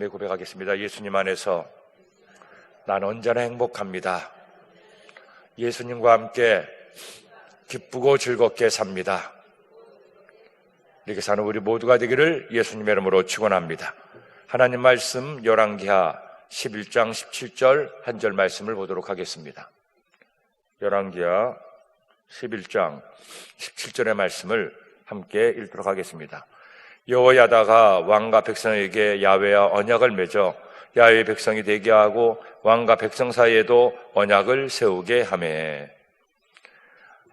고백하겠습니다. 예수님 안에서 난 언제나 행복합니다. 예수님과 함께 기쁘고 즐겁게 삽니다. 이렇게 사는 우리 모두가 되기를 예수님의 이름으로 축원합니다. 하나님 말씀 열왕기하 11장 17절 한 절 말씀을 보도록 하겠습니다. 열왕기하 11장 17절의 말씀을 함께 읽도록 하겠습니다. 여호야다가 왕과 백성에게 야훼와 언약을 맺어 야훼의 백성이 되게 하고 왕과 백성 사이에도 언약을 세우게 하며.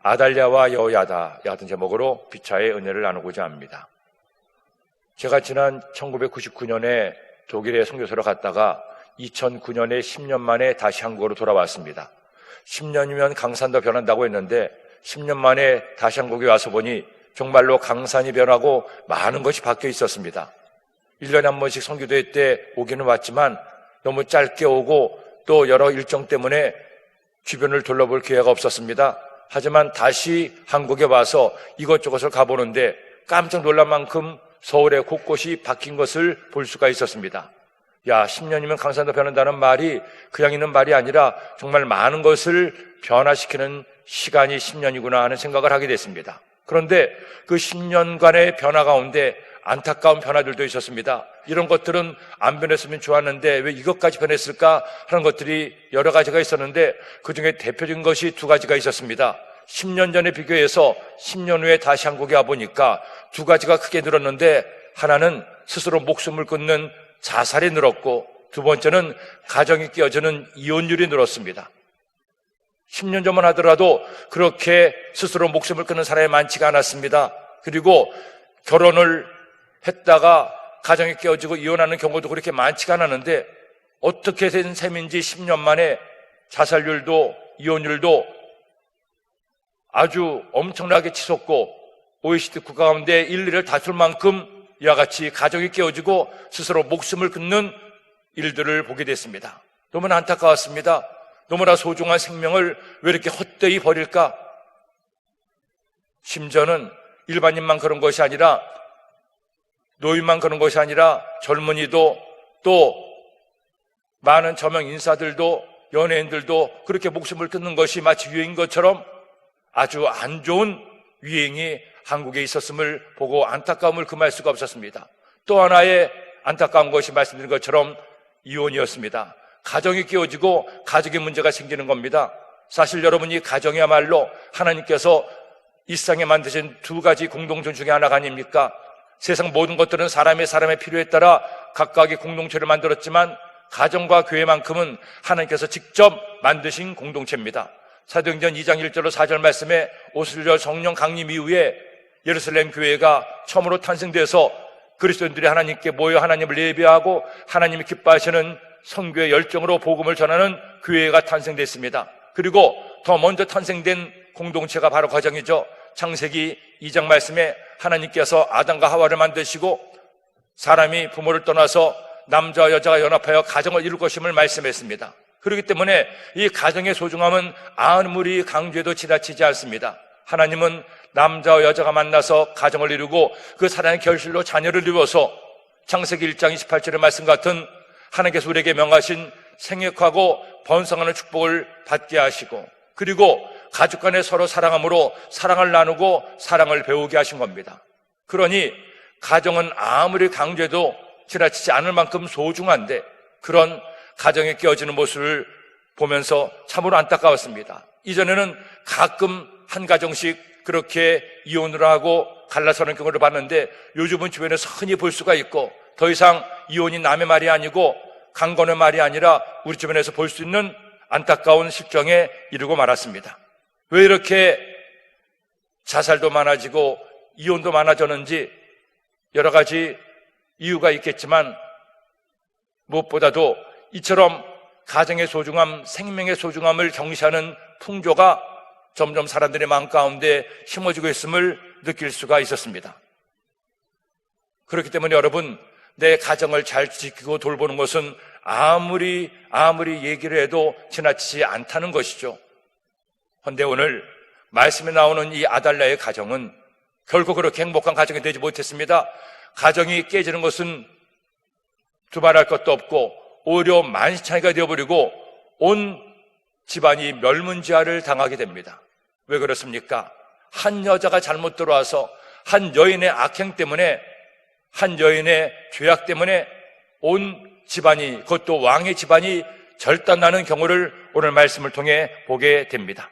아달랴와 여호야다 같은 제목으로 피차의 은혜를 나누고자 합니다. 제가 지난 1999년에 독일에 선교소를 갔다가 2009년에 10년 만에 다시 한국으로 돌아왔습니다. 10년이면 강산도 변한다고 했는데 10년 만에 다시 한국에 와서 보니 정말로 강산이 변하고 많은 것이 바뀌어 있었습니다. 1년에 한 번씩 선교대회 때 오기는 왔지만 너무 짧게 오고 또 여러 일정 때문에 주변을 둘러볼 기회가 없었습니다. 하지만 다시 한국에 와서 이것저것을 가보는데 깜짝 놀랄 만큼 서울의 곳곳이 바뀐 것을 볼 수가 있었습니다. 10년이면 강산도 변한다는 말이 그냥 있는 말이 아니라 정말 많은 것을 변화시키는 시간이 10년이구나 하는 생각을 하게 됐습니다. 그런데 그 10년간의 변화 가운데 안타까운 변화들도 있었습니다. 이런 것들은 안 변했으면 좋았는데 왜 이것까지 변했을까 하는 것들이 여러 가지가 있었는데 그중에 대표적인 것이 두 가지가 있었습니다. 10년 전에 비교해서 10년 후에 다시 한국에 와보니까 두 가지가 크게 늘었는데, 하나는 스스로 목숨을 끊는 자살이 늘었고 두 번째는 가정이 깨어지는 이혼율이 늘었습니다. 10년 전만 하더라도 그렇게 스스로 목숨을 끊는 사람이 많지가 않았습니다. 그리고 결혼을 했다가 가정이 깨어지고 이혼하는 경우도 그렇게 많지가 않았는데 어떻게 된 셈인지 10년 만에 자살률도 이혼율도 아주 엄청나게 치솟고 OECD 국가 가운데 1, 2를 다툴 만큼 이와 같이 가정이 깨어지고 스스로 목숨을 끊는 일들을 보게 됐습니다. 너무나 안타까웠습니다. 너무나 소중한 생명을 왜 이렇게 헛되이 버릴까? 심지어는 일반인만 그런 것이 아니라 노인만 그런 것이 아니라 젊은이도 또 많은 저명 인사들도 연예인들도 그렇게 목숨을 끊는 것이 마치 유행인 것처럼 아주 안 좋은 유행이 한국에 있었음을 보고 안타까움을 금할 수가 없었습니다. 또 하나의 안타까운 것이 말씀드린 것처럼 이혼이었습니다. 가정이 깨어지고 가족의 문제가 생기는 겁니다. 사실 여러분이 가정이야말로 하나님께서 이 세상에 만드신 두 가지 공동체 중에 하나가 아닙니까? 세상 모든 것들은 사람의 필요에 따라 각각의 공동체를 만들었지만 가정과 교회만큼은 하나님께서 직접 만드신 공동체입니다. 사도행전 2장 1절로 4절 말씀에 오순절 성령 강림 이후에 예루살렘 교회가 처음으로 탄생돼서 그리스도인들이 하나님께 모여 하나님을 예배하고 하나님이 기뻐하시는 선교의 열정으로 복음을 전하는 교회가 탄생됐습니다. 그리고 더 먼저 탄생된 공동체가 바로 가정이죠. 창세기 2장 말씀에 하나님께서 아담과 하와를 만드시고 사람이 부모를 떠나서 남자와 여자가 연합하여 가정을 이룰 것임을 말씀했습니다. 그렇기 때문에 이 가정의 소중함은 아무리 강조해도 지나치지 않습니다. 하나님은 남자와 여자가 만나서 가정을 이루고 그 사랑의 결실로 자녀를 이루어서 창세기 1장 28절의 말씀 같은 하나님께서 우리에게 명하신 생육하고 번성하는 축복을 받게 하시고 그리고 가족 간에 서로 사랑함으로 사랑을 나누고 사랑을 배우게 하신 겁니다. 그러니 가정은 아무리 강조해도 지나치지 않을 만큼 소중한데 그런 가정에 깨어지는 모습을 보면서 참으로 안타까웠습니다. 이전에는 가끔 한 가정씩 그렇게 이혼을 하고 갈라서는 경우를 봤는데 요즘은 주변에서 흔히 볼 수가 있고 더 이상 이혼이 남의 말이 아니고 강건의 말이 아니라 우리 주변에서 볼 수 있는 안타까운 실정에 이르고 말았습니다. 왜 이렇게 자살도 많아지고 이혼도 많아졌는지 여러 가지 이유가 있겠지만 무엇보다도 이처럼 가정의 소중함, 생명의 소중함을 경시하는 풍조가 점점 사람들의 마음 가운데 심어지고 있음을 느낄 수가 있었습니다. 그렇기 때문에 여러분, 내 가정을 잘 지키고 돌보는 것은 아무리 얘기를 해도 지나치지 않다는 것이죠. 그런데 오늘 말씀에 나오는 이 아달랴의 가정은 결코 그렇게 행복한 가정이 되지 못했습니다. 가정이 깨지는 것은 두말할 것도 없고 오히려 만시창이가 되어버리고 온 집안이 멸문지화를 당하게 됩니다. 왜 그렇습니까? 한 여자가 잘못 들어와서 한 여인의 악행 때문에, 한 여인의 죄악 때문에 온 집안이, 그것도 왕의 집안이 절단나는 경우를 오늘 말씀을 통해 보게 됩니다.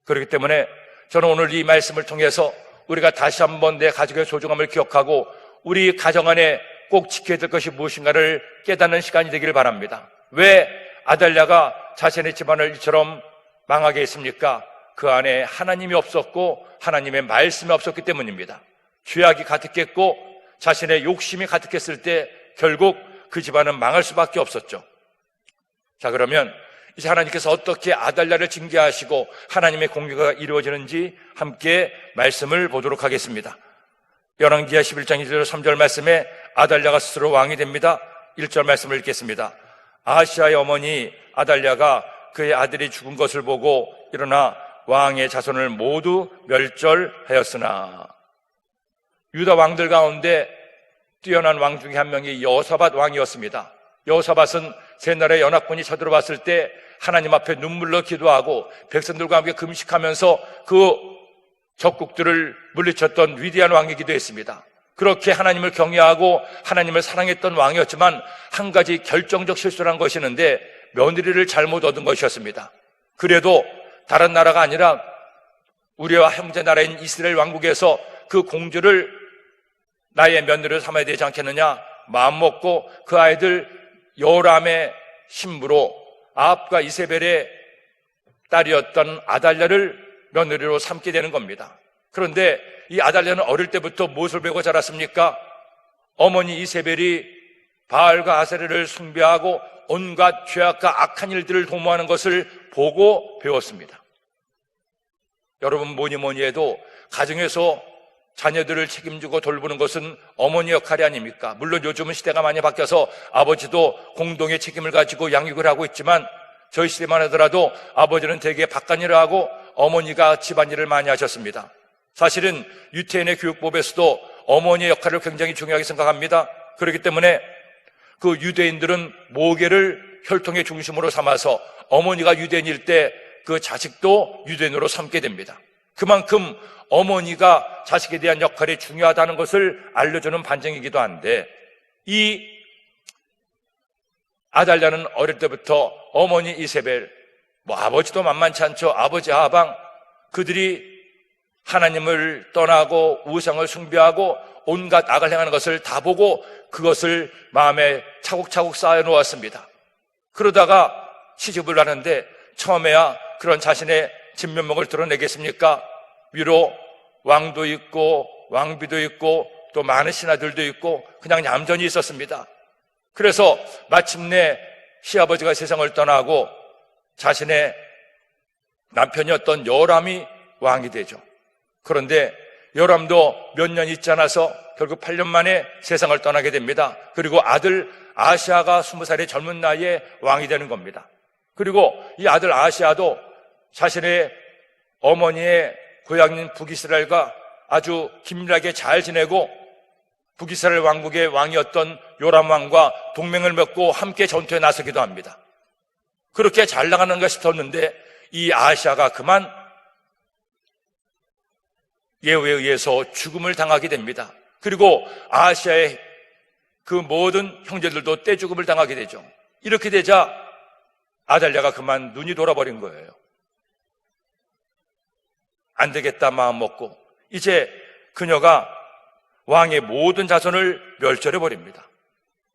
그렇기 때문에 저는 오늘 이 말씀을 통해서 우리가 다시 한번 내 가족의 소중함을 기억하고 우리 가정 안에 꼭 지켜야 될 것이 무엇인가를 깨닫는 시간이 되기를 바랍니다. 왜 아달랴가 자신의 집안을 이처럼 망하게 했습니까? 그 안에 하나님이 없었고 하나님의 말씀이 없었기 때문입니다. 죄악이 가득했고 자신의 욕심이 가득했을 때 결국 그 집안은 망할 수밖에 없었죠. 자, 그러면 이제 하나님께서 어떻게 아달랴를 징계하시고 하나님의 공개가 이루어지는지 함께 말씀을 보도록 하겠습니다. 열왕기하 11장 1절 3절 말씀에 아달랴가 스스로 왕이 됩니다. 1절 말씀을 읽겠습니다. 아하시아의 어머니 아달랴가 그의 아들이 죽은 것을 보고 일어나 왕의 자손을 모두 멸절하였으나, 유다 왕들 가운데 뛰어난 왕 중에 한 명이 여호사밧 왕이었습니다. 여호사밧은 세 나라의 연합군이 쳐들어왔을 때 하나님 앞에 눈물로 기도하고 백성들과 함께 금식하면서 그 적국들을 물리쳤던 위대한 왕이기도 했습니다. 그렇게 하나님을 경외하고 하나님을 사랑했던 왕이었지만 한 가지 결정적 실수를 한 것이 있는데 며느리를 잘못 얻은 것이었습니다. 그래도 다른 나라가 아니라 우리와 형제 나라인 이스라엘 왕국에서 그 공주를 나의 며느리를 삼아야 되지 않겠느냐 마음먹고 그 아이들 요람의 신부로 아합과 이세벨의 딸이었던 아달랴를 며느리로 삼게 되는 겁니다. 그런데 이 아달랴는 어릴 때부터 무엇을 배우고 자랐습니까? 어머니 이세벨이 바알과 아세라를 숭배하고 온갖 죄악과 악한 일들을 도모하는 것을 보고 배웠습니다. 여러분, 뭐니 해도 가정에서 자녀들을 책임지고 돌보는 것은 어머니 역할이 아닙니까? 물론 요즘은 시대가 많이 바뀌어서 아버지도 공동의 책임을 가지고 양육을 하고 있지만 저희 시대만 하더라도 아버지는 대개 바깥일을 하고 어머니가 집안일을 많이 하셨습니다. 사실은 유태인의 교육법에서도 어머니의 역할을 굉장히 중요하게 생각합니다. 그렇기 때문에 그 유대인들은 모계를 혈통의 중심으로 삼아서 어머니가 유대인일 때 그 자식도 유대인으로 삼게 됩니다. 그만큼 어머니가 자식에 대한 역할이 중요하다는 것을 알려주는 반증이기도 한데, 이 아달랴는 어릴 때부터 어머니 이세벨, 아버지도 만만치 않죠. 아버지 아방, 그들이 하나님을 떠나고 우상을 숭배하고 온갖 악을 행하는 것을 다 보고 그것을 마음에 차곡차곡 쌓아 놓았습니다. 그러다가 시집을 하는데 처음에야 그런 자신의 진면목을 드러내겠습니까? 위로 왕도 있고 왕비도 있고 또 많은 신하들도 있고 그냥 얌전히 있었습니다. 그래서 마침내 시아버지가 세상을 떠나고 자신의 남편이었던 여람이 왕이 되죠. 그런데 여람도 몇 년 있지 않아서 결국 8년 만에 세상을 떠나게 됩니다. 그리고 아들 아하시아가 20살의 젊은 나이에 왕이 되는 겁니다. 그리고 이 아들 아하시아도 자신의 어머니의 고향인 북이스라엘과 아주 긴밀하게 잘 지내고 북이스라엘 왕국의 왕이었던 요람 왕과 동맹을 맺고 함께 전투에 나서기도 합니다. 그렇게 잘 나가는 것이 었는데 이 아하시아가 그만 예후에 의해서 죽음을 당하게 됩니다. 그리고 아하시아의 그 모든 형제들도 떼죽음을 당하게 되죠. 이렇게 되자 아달랴가 그만 눈이 돌아버린 거예요. 안 되겠다 마음 먹고 이제 그녀가 왕의 모든 자손을 멸절해 버립니다.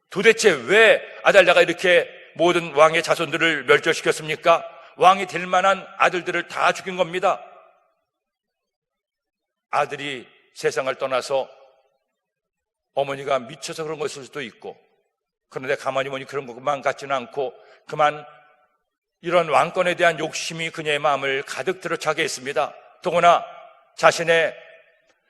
도대체 왜 아달랴가 이렇게 모든 왕의 자손들을 멸절시켰습니까? 왕이 될 만한 아들들을 다 죽인 겁니다. 아들이 세상을 떠나서 어머니가 미쳐서 그런 것일 수도 있고, 그런데 가만히 보니 그런 것만 같지는 않고 그만 이런 왕권에 대한 욕심이 그녀의 마음을 가득 들어차게 했습니다. 더구나 자신의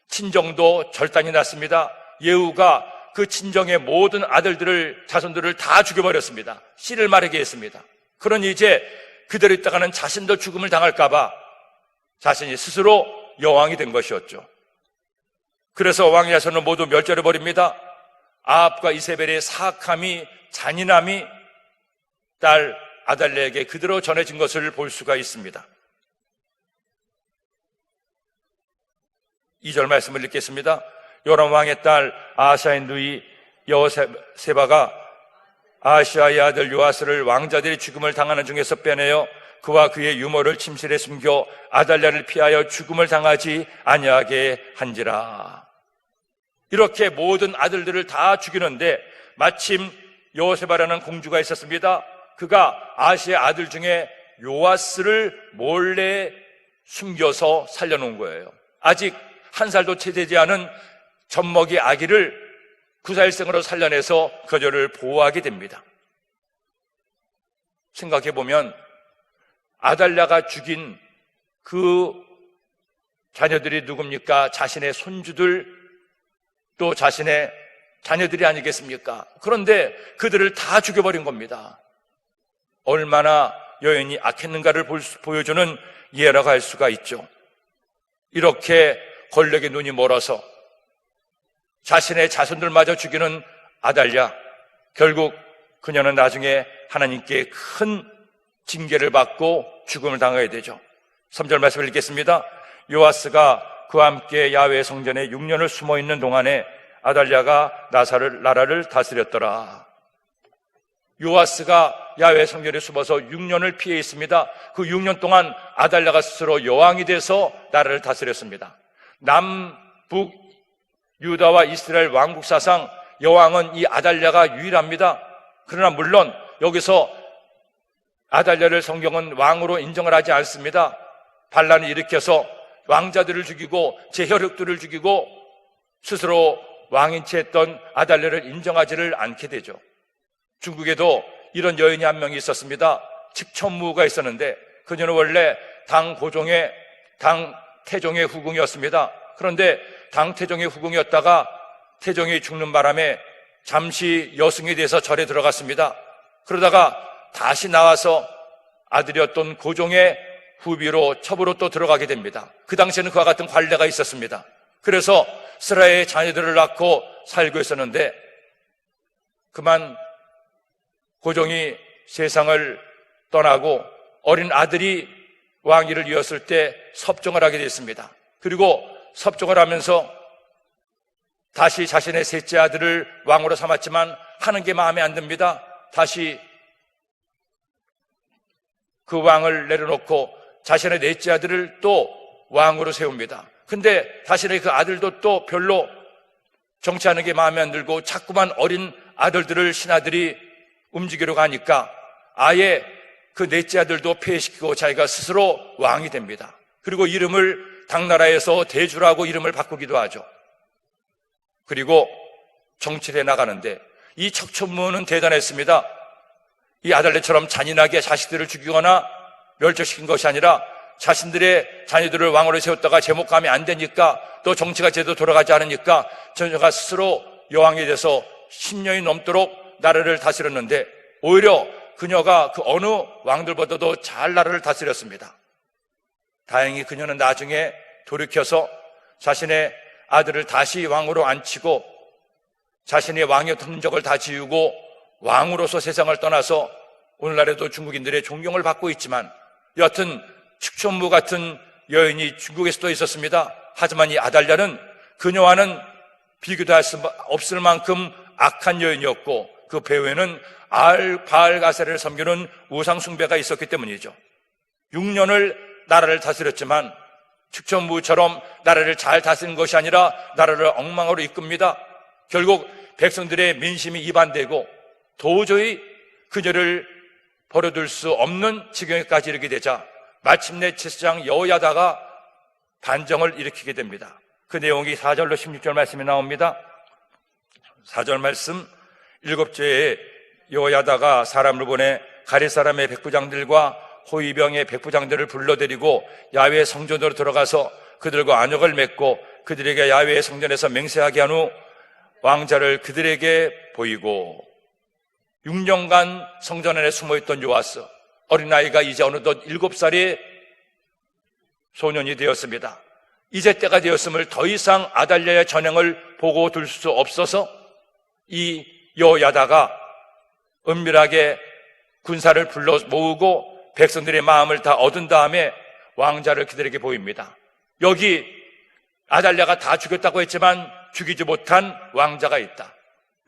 친정도 절단이 났습니다. 예후가 그 친정의 모든 아들들을, 자손들을 다 죽여버렸습니다. 씨를 마르게 했습니다. 그러니 이제 그대로 있다가는 자신도 죽음을 당할까봐 자신이 스스로 여왕이 된 것이었죠. 그래서 왕의 자손을 모두 멸절해버립니다. 아합과 이세벨의 사악함이, 잔인함이 딸 아달랴에게 그대로 전해진 것을 볼 수가 있습니다. 2절 말씀을 읽겠습니다. 요람 왕의 딸 아하시아의 누이 여호세바가 아하시아의 아들 요아스를 왕자들이 죽음을 당하는 중에서 빼내어 그와 그의 유모를 침실에 숨겨 아달랴를 피하여 죽음을 당하지 아니하게 한지라. 이렇게 모든 아들들을 다 죽이는데 마침 여호세바라는 공주가 있었습니다. 그가 아하시아의 아들 중에 요아스를 몰래 숨겨서 살려놓은 거예요. 아직 한 살도 채 되지 않은 젖먹이 아기를 구사일생으로 살려내서 그녀를 보호하게 됩니다. 생각해보면 아달랴가 죽인 그 자녀들이 누굽니까? 자신의 손주들, 또 자신의 자녀들이 아니겠습니까? 그런데 그들을 다 죽여버린 겁니다. 얼마나 여인이 악했는가를 보여주는 예라고 할 수가 있죠. 이렇게 권력의 눈이 멀어서 자신의 자손들마저 죽이는 아달랴, 결국 그녀는 나중에 하나님께 큰 징계를 받고 죽음을 당하게 되죠. 3절 말씀을 읽겠습니다. 요아스가 그와 함께 야훼 성전에 6년을 숨어있는 동안에 아달랴가 나라를 다스렸더라. 요아스가 야훼 성전에 숨어서 6년을 피해 있습니다. 그 6년 동안 아달랴가 스스로 여왕이 돼서 나라를 다스렸습니다. 남북 유다와 이스라엘 왕국 사상 여왕은 이 아달랴가 유일합니다. 그러나 물론 여기서 아달랴를 성경은 왕으로 인정을 하지 않습니다. 반란을 일으켜서 왕자들을 죽이고 제혈육들을 죽이고 스스로 왕인 채 했던 아달랴를 인정하지를 않게 되죠. 중국에도 이런 여인이 한 명이 있었습니다. 측천무가 있었는데 그녀는 원래 당 태종의 후궁이었습니다. 그런데 당 태종의 후궁이었다가 태종이 죽는 바람에 잠시 여승이 돼서 절에 들어갔습니다. 그러다가 다시 나와서 아들이었던 고종의 후비로 첩으로 또 들어가게 됩니다. 그 당시에는 그와 같은 관례가 있었습니다. 그래서 스라의 자녀들을 낳고 살고 있었는데 그만 고종이 세상을 떠나고 어린 아들이 왕위를 이었을 때 섭종을 하게 됐습니다. 그리고 섭종을 하면서 다시 자신의 셋째 아들을 왕으로 삼았지만 하는 게 마음에 안 듭니다. 다시 그 왕을 내려놓고 자신의 넷째 아들을 또 왕으로 세웁니다. 근데 자신의 그 아들도 또 별로 정치하는 게 마음에 안 들고 자꾸만 어린 아들들을 신하들이 움직이러 가니까 아예 그 넷째 아들도 폐해시키고 자기가 스스로 왕이 됩니다. 그리고 이름을 당나라에서 대주라고 이름을 바꾸기도 하죠. 그리고 정치를 해나가는데 이 척천무는 대단했습니다. 이 아달랴처럼 잔인하게 자식들을 죽이거나 멸절시킨 것이 아니라 자신들의 자녀들을 왕으로 세웠다가 제목감이 안 되니까 또 정치가 제대로 돌아가지 않으니까 저녀가 스스로 여왕이 돼서 10년이 넘도록 나라를 다스렸는데 오히려 그녀가 그 어느 왕들보다도 잘 나라를 다스렸습니다. 다행히 그녀는 나중에 돌이켜서 자신의 아들을 다시 왕으로 앉히고 자신의 왕이었던 흔적을 다 지우고 왕으로서 세상을 떠나서 오늘날에도 중국인들의 존경을 받고 있지만 여하튼 측천무 같은 여인이 중국에서도 있었습니다. 하지만 이 아달랴는 그녀와는 비교도 할 수 없을 만큼 악한 여인이었고 그 배후에는 바알가세를 섬기는 우상 숭배가 있었기 때문이죠. 6년을 나라를 다스렸지만 측천무처럼 나라를 잘 다스린 것이 아니라 나라를 엉망으로 이끕니다. 결국 백성들의 민심이 이반되고 도저히 그녀를 버려둘 수 없는 지경에까지 이르게 되자 마침내 제사장 여호야다가 반정을 일으키게 됩니다. 그 내용이 4절로 16절 말씀이 나옵니다. 4절 말씀, 7째에 여호야다가 사람을 보내 가릿 사람의 백부장들과 호위병의 백부장들을 불러들이고 야훼 성전으로 들어가서 그들과 안역을 맺고 그들에게 야훼 성전에서 맹세하게 한 후 왕자를 그들에게 보이고 6년간 성전 안에 숨어있던 요아스 어린아이가 이제 어느덧 7살의 소년이 되었습니다. 이제 때가 되었음을 더 이상 아달랴의 전형을 보고 둘 수 없어서 이 여야다가 은밀하게 군사를 불러 모으고 백성들의 마음을 다 얻은 다음에 왕자를 기다리게 보입니다. 여기 아달랴가 다 죽였다고 했지만 죽이지 못한 왕자가 있다.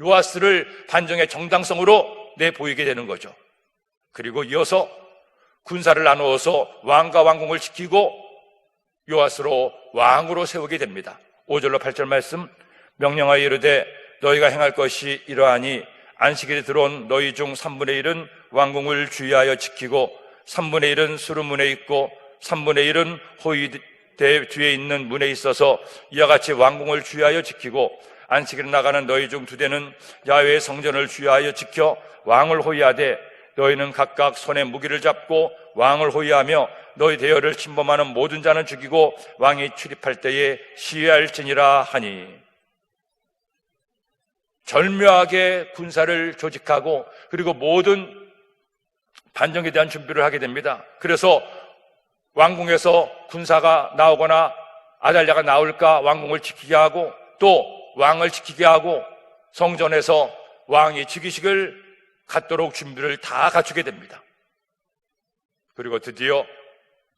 요아스를 반정의 정당성으로 내보이게 되는 거죠. 그리고 이어서 군사를 나누어서 왕과 왕궁을 지키고 요아스로 왕으로 세우게 됩니다. 5절로 8절 말씀, 명령하여 이르되 너희가 행할 것이 이러하니 안식일에 들어온 너희 중 3분의 1은 왕궁을 주의하여 지키고 3분의 1은 수르문에 있고 3분의 1은 호위대 뒤에 있는 문에 있어서 이와 같이 왕궁을 주의하여 지키고 안식일에 나가는 너희 중 2대는 야훼의 성전을 주의하여 지켜 왕을 호위하되 너희는 각각 손에 무기를 잡고 왕을 호위하며 너희 대열을 침범하는 모든 자는 죽이고 왕이 출입할 때에 시위할지니라 하니. 절묘하게 군사를 조직하고 그리고 모든 반정에 대한 준비를 하게 됩니다. 그래서 왕궁에서 군사가 나오거나 아달랴가 나올까 왕궁을 지키게 하고 또 왕을 지키게 하고 성전에서 왕이 즉위식을 갖도록 준비를 다 갖추게 됩니다. 그리고 드디어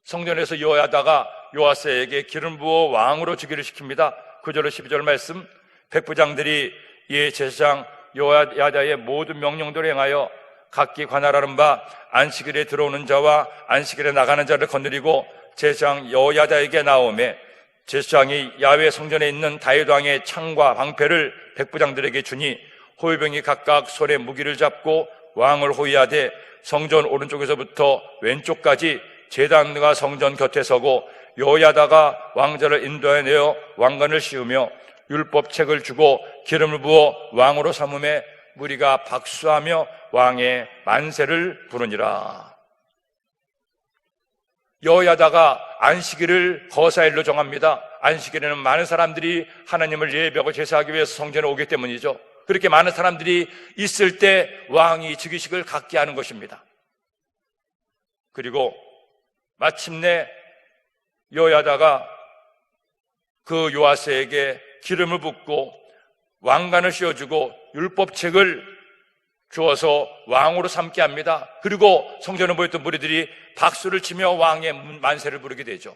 성전에서 여야다가 요아스에게 기름 부어 왕으로 즉위를 시킵니다. 9절로 12절 말씀, 백부장들이 이에 제사장 여야다의 모든 명령대로 행하여 각기 관할하는 바 안식일에 들어오는 자와 안식일에 나가는 자를 건드리고 제사장 여야다에게 나오매 제사장이 야훼 성전에 있는 다윗 왕의 창과 방패를 백부장들에게 주니 호위병이 각각 손에 무기를 잡고 왕을 호위하되 성전 오른쪽에서부터 왼쪽까지 제단과 성전 곁에 서고 여야다가 왕자를 인도해 내어 왕관을 씌우며 율법책을 주고 기름을 부어 왕으로 삼음에 무리가 박수하며 왕의 만세를 부르니라. 여야다가 안식일을 거사일로 정합니다. 안식일에는 많은 사람들이 하나님을 예배하고 제사하기 위해서 성전에 오기 때문이죠. 그렇게 많은 사람들이 있을 때 왕이 즉위식을 갖게 하는 것입니다. 그리고 마침내 여야다가 그 요아스에게 기름을 붓고 왕관을 씌워주고 율법책을 주어서 왕으로 삼게 합니다. 그리고 성전에 모였던 무리들이 박수를 치며 왕의 만세를 부르게 되죠.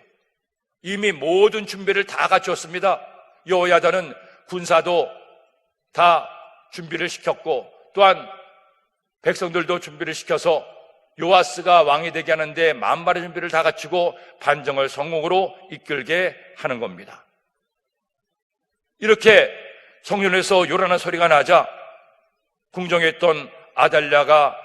이미 모든 준비를 다 갖추었습니다. 여호야다는 군사도 다 준비를 시켰고 또한 백성들도 준비를 시켜서 요아스가 왕이 되게 하는데 만발의 준비를 다 갖추고 반정을 성공으로 이끌게 하는 겁니다. 이렇게 성전에서 요란한 소리가 나자 궁정에 있던 아달랴가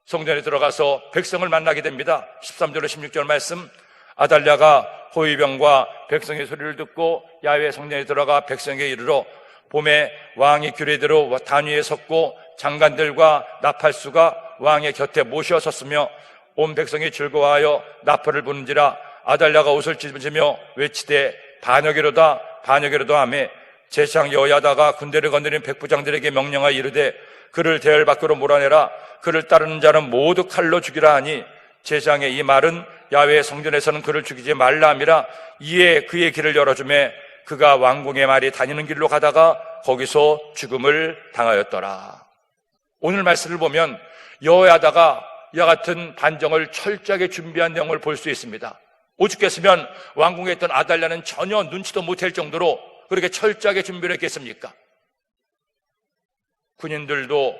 성전에 들어가서 백성을 만나게 됩니다. 13절로 16절 말씀, 아달랴가 호위병과 백성의 소리를 듣고 야훼 성전에 들어가 백성에게 이르러 봄에 왕이 규례대로 단 위에 섰고 장관들과 나팔수가 왕의 곁에 모셔 섰으며 온 백성이 즐거워하여 나팔을 부는지라. 아달랴가 옷을 찢으며 외치되 반역이로다 반역이로다 하며 제사장 여호야다가 군대를 건드린 백부장들에게 명령하여 이르되 그를 대열 밖으로 몰아내라. 그를 따르는 자는 모두 칼로 죽이라 하니 제사장의 이 말은 야훼 성전에서는 그를 죽이지 말라 함이라. 이에 그의 길을 열어주매 그가 왕궁의 말이 다니는 길로 가다가 거기서 죽음을 당하였더라. 오늘 말씀을 보면 여호야다가 이와 같은 반정을 철저하게 준비한 내용을 볼 수 있습니다. 오죽했으면 왕궁에 있던 아달랴는 전혀 눈치도 못할 정도로 그렇게 철저하게 준비를 했겠습니까? 군인들도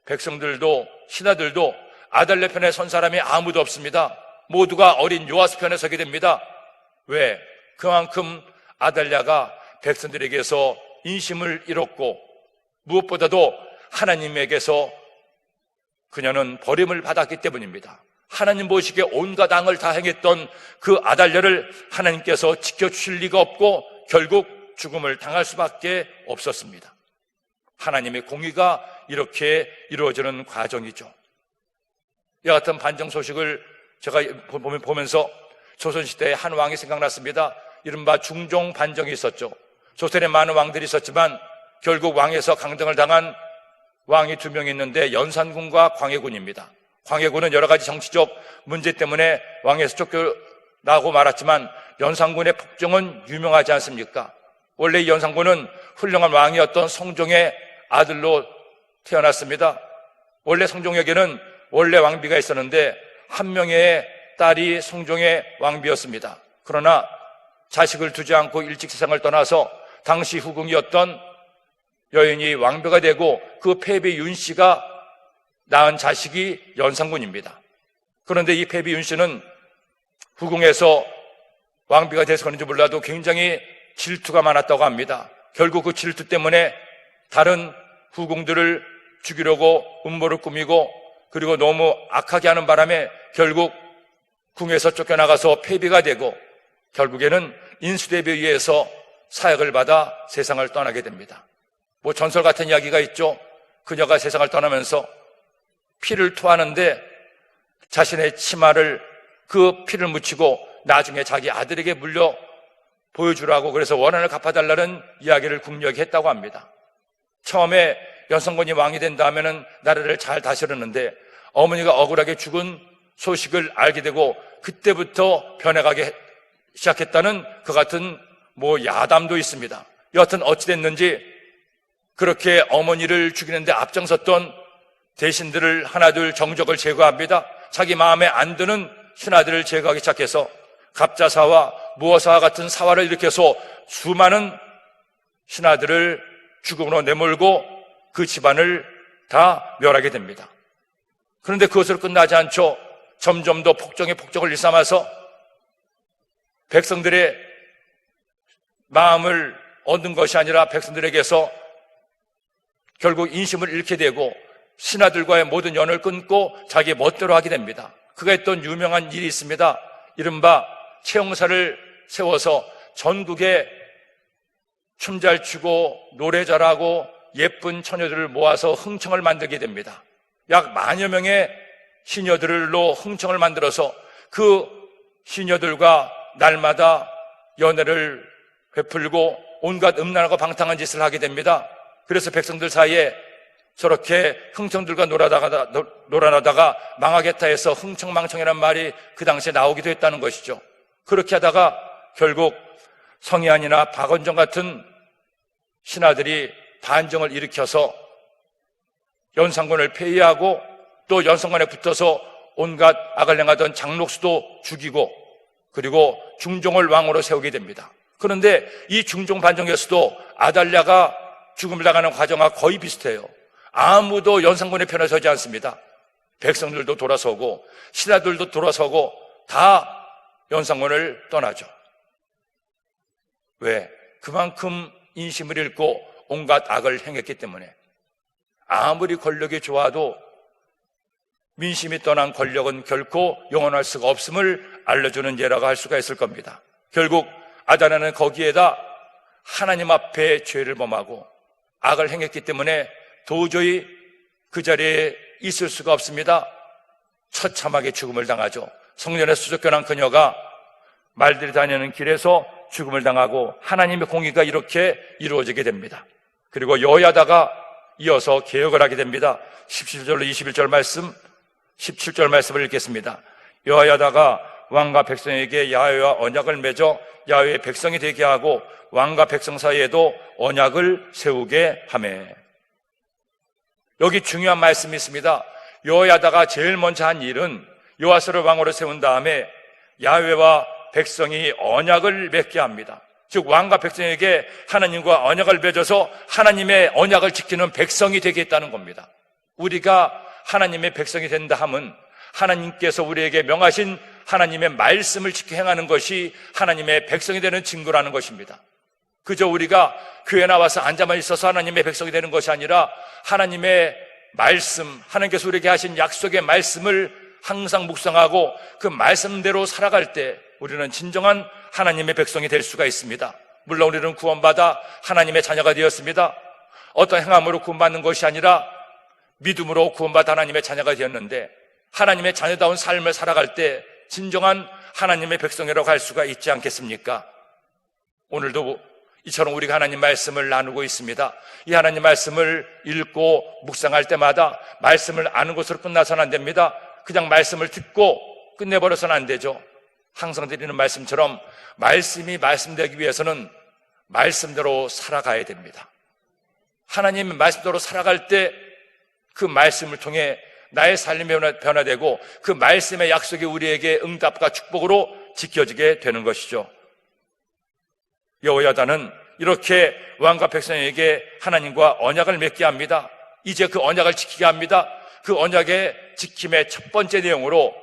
백성들도 신하들도 아달랴 편에 선 사람이 아무도 없습니다. 모두가 어린 요아스 편에 서게 됩니다. 왜? 그만큼 아달랴가 백성들에게서 인심을 잃었고 무엇보다도 하나님에게서 그녀는 버림을 받았기 때문입니다. 하나님 보시기에 온갖 악을 다 행했던 그 아달랴를 하나님께서 지켜주실 리가 없고 결국 죽음을 당할 수밖에 없었습니다. 하나님의 공의가 이렇게 이루어지는 과정이죠. 이와 같은 반정 소식을 제가 보면서 조선시대의 한 왕이 생각났습니다. 이른바 중종 반정이 있었죠. 조선에 많은 왕들이 있었지만 결국 왕에서 강등을 당한 왕이 2명 있는데 연산군과 광해군입니다. 광해군은 여러 가지 정치적 문제 때문에 왕에서 쫓겨나고 말았지만 연산군의 폭정은 유명하지 않습니까? 원래 이 연산군은 훌륭한 왕이었던 성종의 아들로 태어났습니다. 원래 성종에게는 원래 왕비가 있었는데 한 명의 딸이 성종의 왕비였습니다. 그러나 자식을 두지 않고 일찍 세상을 떠나서 당시 후궁이었던 여인이 왕비가 되고 그 패비 윤씨가 낳은 자식이 연산군입니다. 그런데 이 패비 윤씨는 후궁에서 왕비가 돼서 그런지 몰라도 굉장히 질투가 많았다고 합니다. 결국 그 질투 때문에 다른 후궁들을 죽이려고 음모를 꾸미고 그리고 너무 악하게 하는 바람에 결국 궁에서 쫓겨나가서 폐비가 되고 결국에는 인수대비에 의해서 사역을 받아 세상을 떠나게 됩니다. 뭐 전설 같은 이야기가 있죠. 그녀가 세상을 떠나면서 피를 토하는데 자신의 치마를 그 피를 묻히고 나중에 자기 아들에게 물려 보여주라고 그래서 원한을 갚아달라는 이야기를 궁녀에게 했다고 합니다. 처음에 연산군이 왕이 된 다음에는 나라를 잘 다스렸는데 어머니가 억울하게 죽은 소식을 알게 되고 그때부터 변해가기 시작했다는 그 같은 야담도 있습니다. 여하튼 어찌됐는지 그렇게 어머니를 죽이는데 앞장섰던 대신들을 하나둘 정적을 제거합니다. 자기 마음에 안 드는 신하들을 제거하기 시작해서 갑자사와 무어사와 같은 사화를 일으켜서 수많은 신하들을 죽음으로 내몰고 그 집안을 다 멸하게 됩니다. 그런데 그것으로 끝나지 않죠. 점점 더 폭정에 폭정을 일삼아서 백성들의 마음을 얻는 것이 아니라 백성들에게서 결국 인심을 잃게 되고 신하들과의 모든 연을 끊고 자기 멋대로 하게 됩니다. 그가 했던 유명한 일이 있습니다. 이른바 채용사를 세워서 전국에 춤 잘 추고 노래 잘하고 예쁜 처녀들을 모아서 흥청을 만들게 됩니다. 약 10,000여 명의 시녀들로 흥청을 만들어서 그 시녀들과 날마다 연애를 베풀고 온갖 음란하고 방탕한 짓을 하게 됩니다. 그래서 백성들 사이에 저렇게 흥청들과 놀아나다가 망하겠다 해서 흥청망청이라는 말이 그 당시에 나오기도 했다는 것이죠. 그렇게 하다가 결국 성희안이나 박원정 같은 신하들이 반정을 일으켜서 연산군을 폐위하고 또 연산군에 붙어서 온갖 악을 행하던 장록수도 죽이고 그리고 중종을 왕으로 세우게 됩니다. 그런데 이 중종 반정에서도 아달랴가 죽음을 당하는 과정과 거의 비슷해요. 아무도 연산군의 편에 서지 않습니다. 백성들도 돌아서고 신하들도 돌아서고 다 연산군을 떠나죠. 왜? 그만큼 인심을 잃고 온갖 악을 행했기 때문에. 아무리 권력이 좋아도 민심이 떠난 권력은 결코 영원할 수가 없음을 알려주는 예라고 할 수가 있을 겁니다. 결국 아달랴는 거기에다 하나님 앞에 죄를 범하고 악을 행했기 때문에 도저히 그 자리에 있을 수가 없습니다. 처참하게 죽음을 당하죠. 성전에 수족견한 그녀가 말들이 다니는 길에서 죽음을 당하고 하나님의 공의가 이렇게 이루어지게 됩니다. 그리고 여호야다가 이어서 개혁을 하게 됩니다. 17절로 21절 말씀, 17절 말씀을 읽겠습니다. 여호야다가 왕과 백성에게 야훼와 언약을 맺어 야훼의 백성이 되게 하고 왕과 백성 사이에도 언약을 세우게 하매. 여기 중요한 말씀이 있습니다. 여호야다가 제일 먼저 한 일은 요아스를 왕으로 세운 다음에 야훼와 백성이 언약을 맺게 합니다. 즉 왕과 백성에게 하나님과 언약을 맺어서 하나님의 언약을 지키는 백성이 되겠다는 겁니다. 우리가 하나님의 백성이 된다 함은 하나님께서 우리에게 명하신 하나님의 말씀을 지켜 행하는 것이 하나님의 백성이 되는 증거라는 것입니다. 그저 우리가 교회 나와서 앉아만 있어서 하나님의 백성이 되는 것이 아니라 하나님의 말씀, 하나님께서 우리에게 하신 약속의 말씀을 항상 묵상하고 그 말씀대로 살아갈 때 우리는 진정한 하나님의 백성이 될 수가 있습니다. 물론 우리는 구원받아 하나님의 자녀가 되었습니다. 어떤 행함으로 구원받는 것이 아니라 믿음으로 구원받아 하나님의 자녀가 되었는데 하나님의 자녀다운 삶을 살아갈 때 진정한 하나님의 백성이라고 할 수가 있지 않겠습니까? 오늘도 이처럼 우리가 하나님 말씀을 나누고 있습니다. 이 하나님 말씀을 읽고 묵상할 때마다 말씀을 아는 것으로 끝나서는 안 됩니다. 그냥 말씀을 듣고 끝내버려서는 안 되죠. 항상 드리는 말씀처럼 말씀이 말씀되기 위해서는 말씀대로 살아가야 됩니다. 하나님의 말씀대로 살아갈 때 그 말씀을 통해 나의 삶이 변화되고 그 말씀의 약속이 우리에게 응답과 축복으로 지켜지게 되는 것이죠. 여호야다는 이렇게 왕과 백성에게 하나님과 언약을 맺게 합니다. 이제 그 언약을 지키게 합니다. 그 언약의 지킴의 첫 번째 내용으로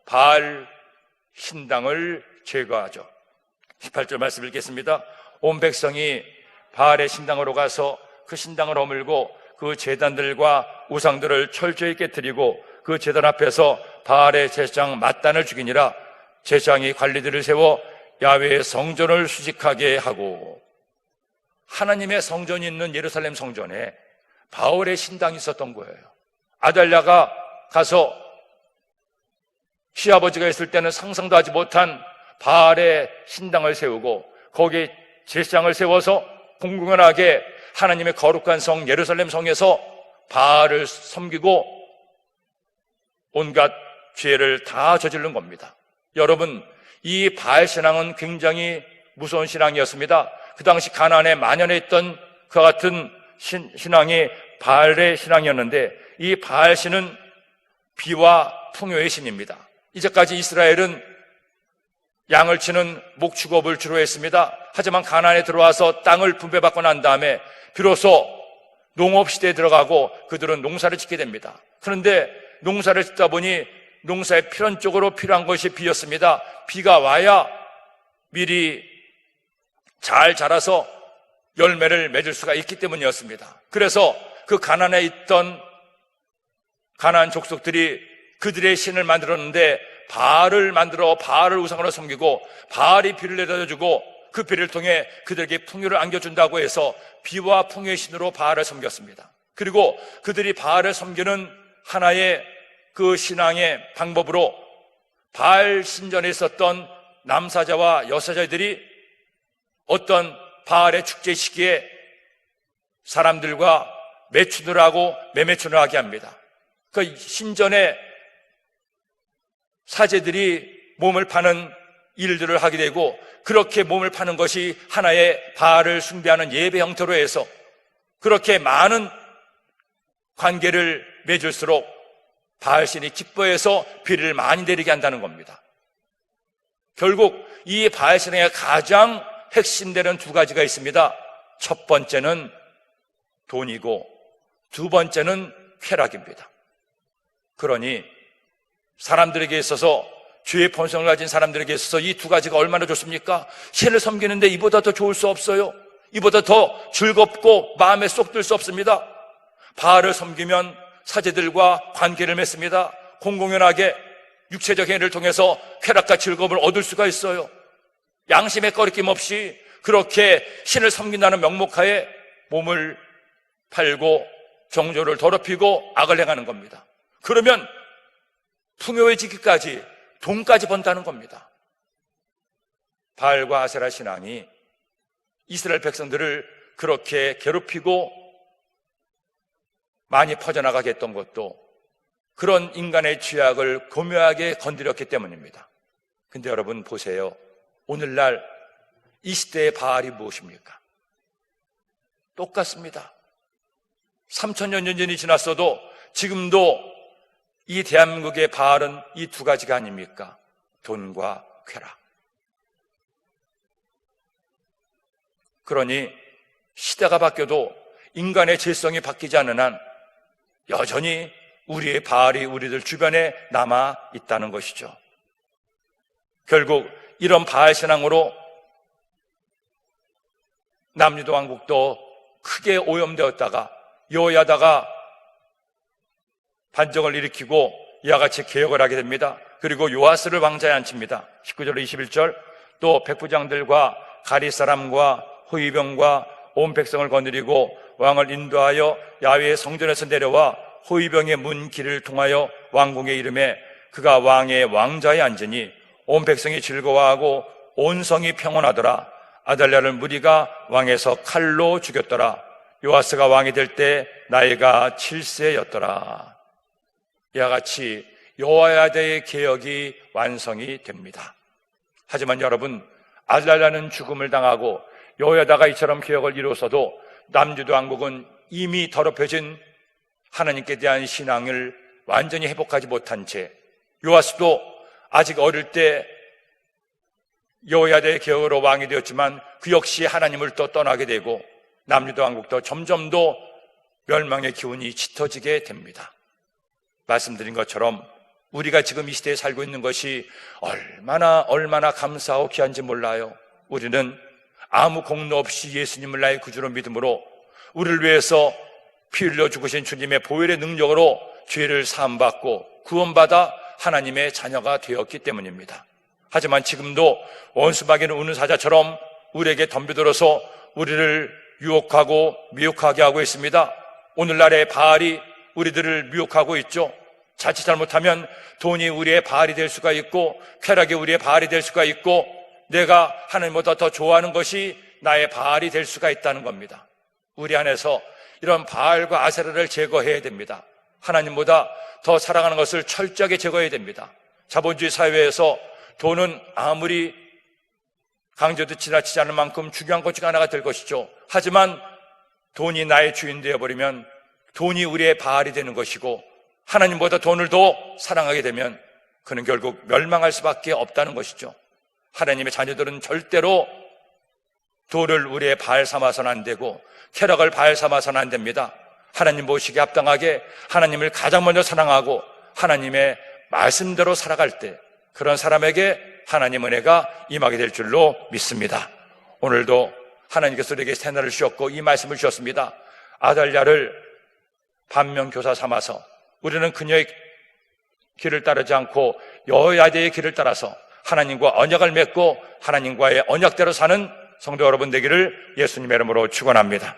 바알 신당을 제거하죠. 18절 말씀 읽겠습니다. 온 백성이 바알의 신당으로 가서 그 신당을 허물고 그 제단들과 우상들을 철저히 깨뜨리고 그 제단 앞에서 바알의 제사장 맏단을 죽이니라. 제사장이 관리들을 세워 야훼의 성전을 수직하게 하고, 하나님의 성전이 있는 예루살렘 성전에 바알의 신당이 있었던 거예요. 아달랴가 가서 시아버지가 있을 때는 상상도 하지 못한 바알의 신당을 세우고 거기에 제사장을 세워서 공공연하게 하나님의 거룩한 성 예루살렘 성에서 바알을 섬기고 온갖 죄를 다 저지른 겁니다. 여러분, 이 바알 신앙은 굉장히 무서운 신앙이었습니다. 그 당시 가나안에 만연해 있던 그와 같은 신앙이 바알의 신앙이었는데, 이 바알 신은 비와 풍요의 신입니다. 이제까지 이스라엘은 양을 치는 목축업을 주로 했습니다. 하지만 가나안에 들어와서 땅을 분배받고 난 다음에 비로소 농업시대에 들어가고 그들은 농사를 짓게 됩니다. 그런데 농사를 짓다 보니 농사에 필연적으로 필요한 것이 비였습니다. 비가 와야 밀이 잘 자라서 열매를 맺을 수가 있기 때문이었습니다. 그래서 그 가나안에 있던 가나안 족속들이 그들의 신을 만들었는데 바알을 만들어 바알을 우상으로 섬기고 바알이 비를 내려주고 그 비를 통해 그들에게 풍요를 안겨준다고 해서 비와 풍요의 신으로 바알을 섬겼습니다. 그리고 그들이 바알을 섬기는 하나의 그 신앙의 방법으로 바알 신전에 있었던 남사자와 여사자들이 어떤 바알의 축제 시기에 사람들과 매춘을 하고 매매춘을 하게 합니다. 그 신전에 사제들이 몸을 파는 일들을 하게 되고, 그렇게 몸을 파는 것이 하나의 바알을 숭배하는 예배 형태로 해서 그렇게 많은 관계를 맺을수록 바알신이 기뻐해서 비를 많이 내리게 한다는 겁니다. 결국 이 바알신에 가장 핵심되는 두 가지가 있습니다. 첫 번째는 돈이고 두 번째는 쾌락입니다. 그러니 사람들에게 있어서, 죄의 본성을 가진 사람들에게 있어서 이 두 가지가 얼마나 좋습니까? 신을 섬기는데 이보다 더 좋을 수 없어요. 이보다 더 즐겁고 마음에 쏙 들 수 없습니다. 바알을 섬기면 사제들과 관계를 맺습니다. 공공연하게 육체적 행위를 통해서 쾌락과 즐거움을 얻을 수가 있어요. 양심의 꺼리낌 없이 그렇게 신을 섬긴다는 명목하에 몸을 팔고 정조를 더럽히고 악을 행하는 겁니다. 그러면 풍요해지기까지 돈까지 번다는 겁니다. 바알과 아세라 신앙이 이스라엘 백성들을 그렇게 괴롭히고 많이 퍼져나가게 했던 것도 그런 인간의 죄악을 교묘하게 건드렸기 때문입니다. 근데 여러분 보세요. 오늘날 이 시대의 바알이 무엇입니까? 똑같습니다. 3000년 전이 지났어도 지금도 이 대한민국의 바알은 이 두 가지가 아닙니까? 돈과 쾌락. 그러니 시대가 바뀌어도 인간의 죄성이 바뀌지 않는 한 여전히 우리의 바알이 우리들 주변에 남아 있다는 것이죠. 결국 이런 바알 신앙으로 남유다 왕국도 크게 오염되었다가 여호야다가 반정을 일으키고 이와 같이 개혁을 하게 됩니다. 그리고 요아스를 왕자에 앉힙니다. 19절 21절 또 백부장들과 가리 사람과 호위병과 온 백성을 거느리고 왕을 인도하여 야훼의 성전에서 내려와 호위병의 문 길을 통하여 왕궁에 이르매 그가 왕의 왕자에 앉으니 온 백성이 즐거워하고 온 성이 평온하더라. 아달랴를 무리가 왕에서 칼로 죽였더라. 요아스가 왕이 될 때 나이가 7세였더라. 이와 같이 여호야다의 개혁이 완성이 됩니다. 하지만 여러분, 아달랴는 죽음을 당하고 여호야다가 이처럼 개혁을 이루어서도 남유다 왕국은 이미 더럽혀진 하나님께 대한 신앙을 완전히 회복하지 못한 채 요아스도 아직 어릴 때 여호야다의 계엄으로 왕이 되었지만 그 역시 하나님을 또 떠나게 되고 남유다 왕국도 점점 더 멸망의 기운이 짙어지게 됩니다. 말씀드린 것처럼 우리가 지금 이 시대에 살고 있는 것이 얼마나 감사하고 귀한지 몰라요. 우리는 아무 공로 없이 예수님을 나의 구주로 믿음으로 우리를 위해서 피 흘려 죽으신 주님의 보혈의 능력으로 죄를 사함받고 구원받아 하나님의 자녀가 되었기 때문입니다. 하지만 지금도 원수마귀는 우는 사자처럼 우리에게 덤벼들어서 우리를 유혹하고 미혹하게 하고 있습니다. 오늘날의 바알이 우리들을 미혹하고 있죠. 자칫 잘못하면 돈이 우리의 바알이 될 수가 있고 쾌락이 우리의 바알이 될 수가 있고 내가 하나님보다 더 좋아하는 것이 나의 바알이 될 수가 있다는 겁니다. 우리 안에서 이런 바알과 아세라를 제거해야 됩니다. 하나님보다 더 사랑하는 것을 철저하게 제거해야 됩니다. 자본주의 사회에서 돈은 아무리 강조도 지나치지 않을 만큼 중요한 것 중 하나가 될 것이죠. 하지만 돈이 나의 주인 되어버리면 돈이 우리의 바알이 되는 것이고 하나님보다 돈을 더 사랑하게 되면 그는 결국 멸망할 수밖에 없다는 것이죠. 하나님의 자녀들은 절대로 돈을 우리의 바알 삼아서는 안 되고 쾌락을 바알 삼아서는 안 됩니다. 하나님 보시기에 합당하게 하나님을 가장 먼저 사랑하고 하나님의 말씀대로 살아갈 때 그런 사람에게 하나님 은혜가 임하게 될 줄로 믿습니다. 오늘도 하나님께서 우리에게 새날을 주셨고 이 말씀을 주셨습니다. 아달랴를 반면교사 삼아서 우리는 그녀의 길을 따르지 않고 여호야다의 길을 따라서 하나님과 언약을 맺고 하나님과의 언약대로 사는 성도 여러분 되기를 예수님의 이름으로 축원합니다.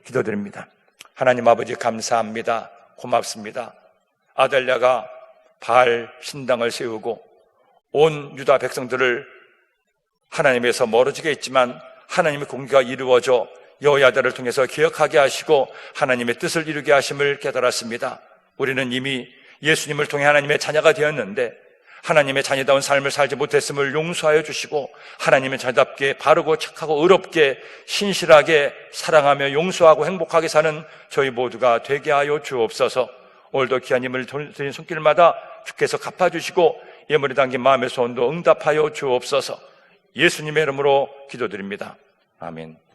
기도드립니다. 하나님 아버지 감사합니다. 고맙습니다. 아달랴가 바알 신당을 세우고 온 유다 백성들을 하나님에서 멀어지게 했지만 하나님의 공기가 이루어져 여호야다를 통해서 기억하게 하시고 하나님의 뜻을 이루게 하심을 깨달았습니다. 우리는 이미 예수님을 통해 하나님의 자녀가 되었는데 하나님의 자녀다운 삶을 살지 못했음을 용서하여 주시고 하나님의 자녀답게 바르고 착하고 의롭게 신실하게 사랑하며 용서하고 행복하게 사는 저희 모두가 되게 하여 주옵소서. 오늘도 귀한 힘을 드린 손길마다 주께서 갚아주시고 예물에 담긴 마음의 소원도 응답하여 주옵소서. 예수님의 이름으로 기도드립니다. 아멘.